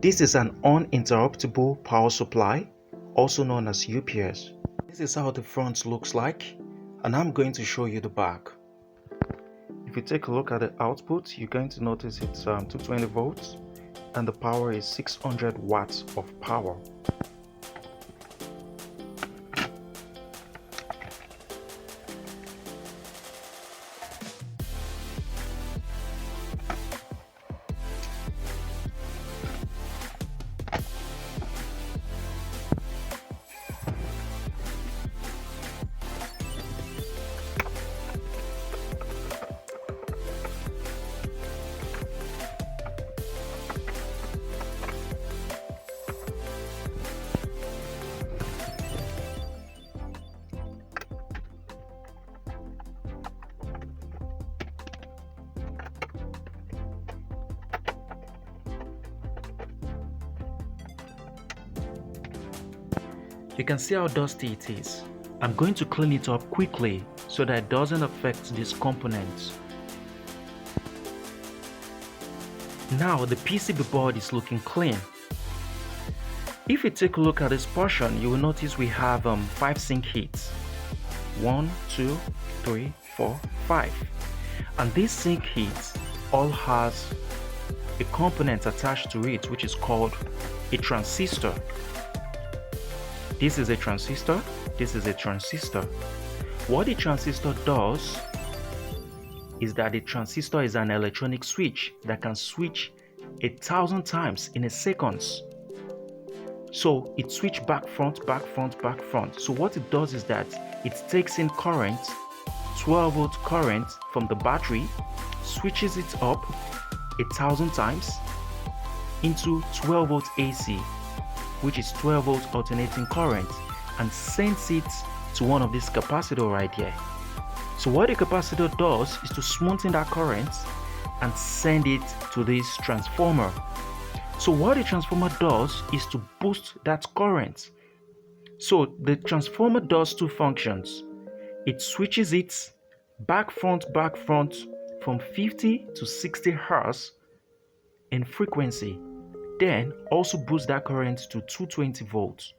This is an uninterruptible power supply, also known as UPS. This is how the front looks like, and I'm going to show you the back. If you take a look at the output, you're going to notice it's 220 volts and the power is 600 watts of power. You can see how dusty it is. I'm going to clean it up quickly so that it doesn't affect these components. Now the PCB board is looking clean. If you take a look at this portion, you will notice we have 5 sink heats. 1, 2, 3, 4, 5. And these sink heats all has a component attached to it which is called a transistor. This is a transistor, this is a transistor. What the transistor does is that the transistor is an electronic switch that can switch 1,000 times in a second. So it switches back, front, back, front, back, front. So what it does is that it takes in current, 12 volt current from the battery, switches it up 1,000 times into 12 volt AC, which is 12 volt alternating current, and sends it to one of these capacitors right here. So what the capacitor does is to smoothen that current and send it to this transformer. So what the transformer does is to boost that current. So the transformer does 2 functions. It switches it back front from 50 to 60 Hz in frequency. Then also boost that current to 220 volts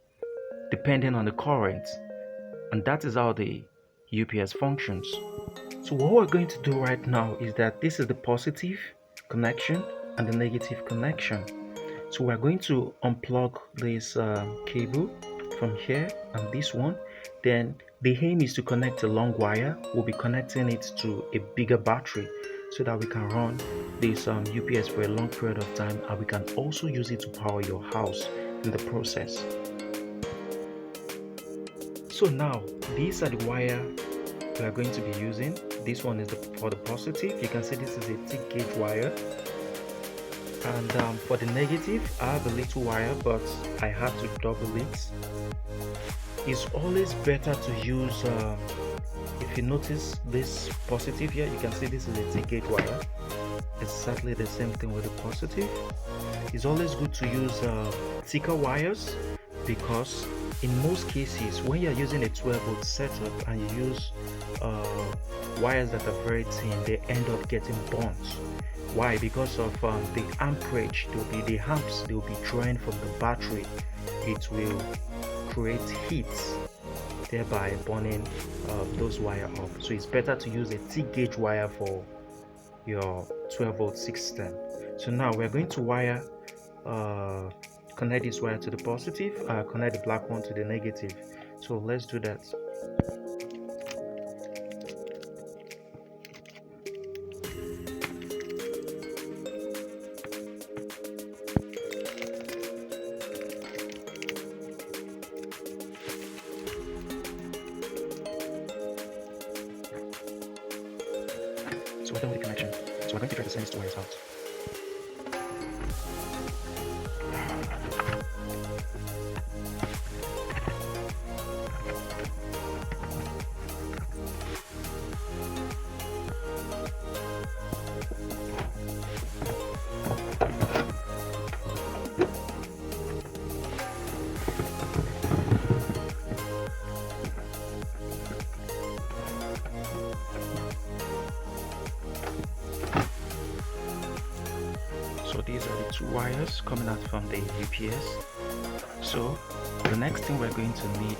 depending on the current, and that is how the UPS functions. So what we're going to do right now is that this is the positive connection and the negative connection. So we're going to unplug this cable from here and this one. Then the aim is to connect a long wire. We'll be connecting it to a bigger battery so that we can run this UPS for a long period of time, and we can also use it to power your house in the process. So now these are the wire we are going to be using. This one is for the positive. You can see this is a thick gauge wire, and for the negative I have a little wire, but I had to double it. It's always better to use if you notice this positive here, you can see this is a thick gauge wire. Exactly the same thing with the positive. It's always good to use thicker wires, because in most cases when you're using a 12 volt setup and you use wires that are very thin, they end up getting burnt. Why? Because of the amperage. The amps they will be drawing from the battery. It will create heat, thereby burning those wire up. So it's better to use a thick gauge wire for your 12 volt system. So now we're going to connect this wire to the positive, connect the black one to the negative. So let's do that. So we're done with the connection. So we're going to try to send these 2 wires out. So these are the 2 wires. wires coming out from the UPS. So the next thing we're going to need,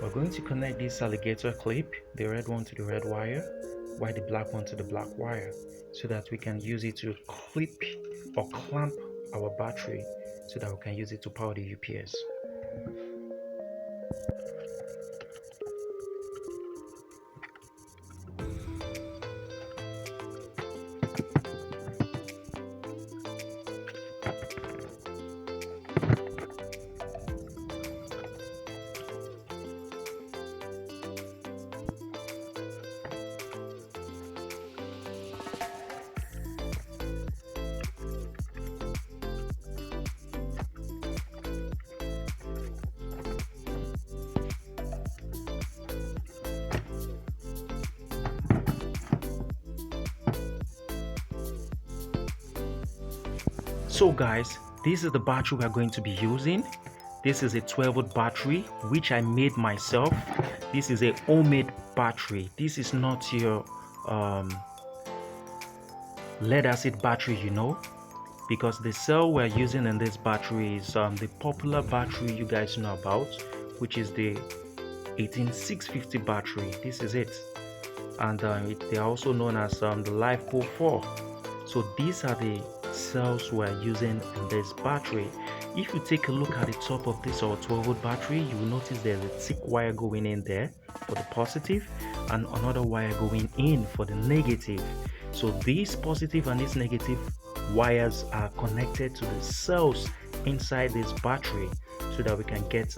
we're going to connect this alligator clip, the red one to the red wire, while the black one to the black wire, so that we can use it to clip or clamp our battery so that we can use it to power the UPS. So guys, this is the battery we are going to be using. This is a 12-volt battery which I made myself. This is a homemade battery. This is not your lead acid battery, you know, because the cell we're using in this battery is the popular battery you guys know about, which is the 18650 battery. This is it, and they are also known as the LiFePo 4. So these are the cells we're using in this battery. If you take a look at the top of this our 12-volt battery, you will notice there's a thick wire going in there for the positive and another wire going in for the negative. So these positive and these negative wires are connected to the cells inside this battery so that we can get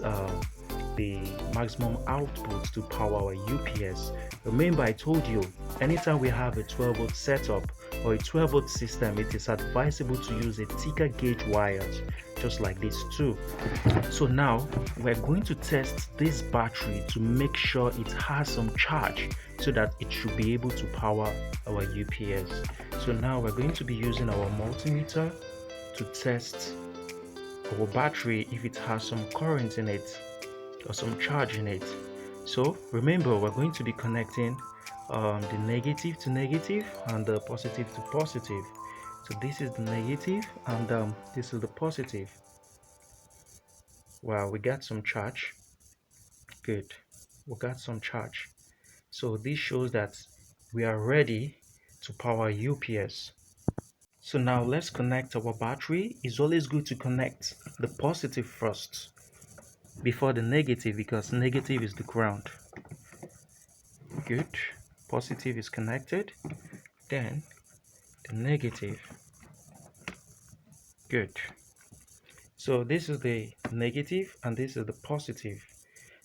the maximum output to power our UPS. Remember, I told you, anytime we have a 12-volt setup or a 12-volt system, it is advisable to use a thicker gauge wires, just like this too. So now we're going to test this battery to make sure it has some charge so that it should be able to power our UPS. So now we're going to be using our multimeter to test our battery if it has some current in it or some charge in it. So remember, we're going to be connecting the negative to negative and the positive to positive. So this is the negative and this is the positive. Wow, we got some charge. Good, we got some charge. So this shows that we are ready to power UPS. So now let's connect our battery. It's always good to connect the positive first before the negative, because negative is the ground. Good, positive is connected, then the negative. Good. So this is the negative and this is the positive.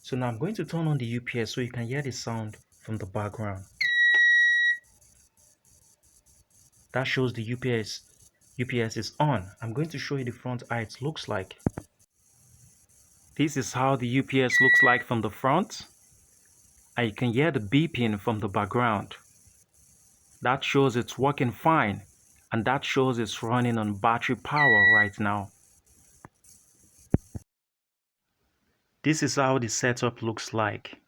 So now I'm going to turn on the UPS so you can hear the sound from the background. That shows the UPS is on. I'm going to show you the front how it looks like. This is how the UPS looks like from the front, and you can hear the beeping from the background. That shows it's working fine, and that shows it's running on battery power right now. This is how the setup looks like.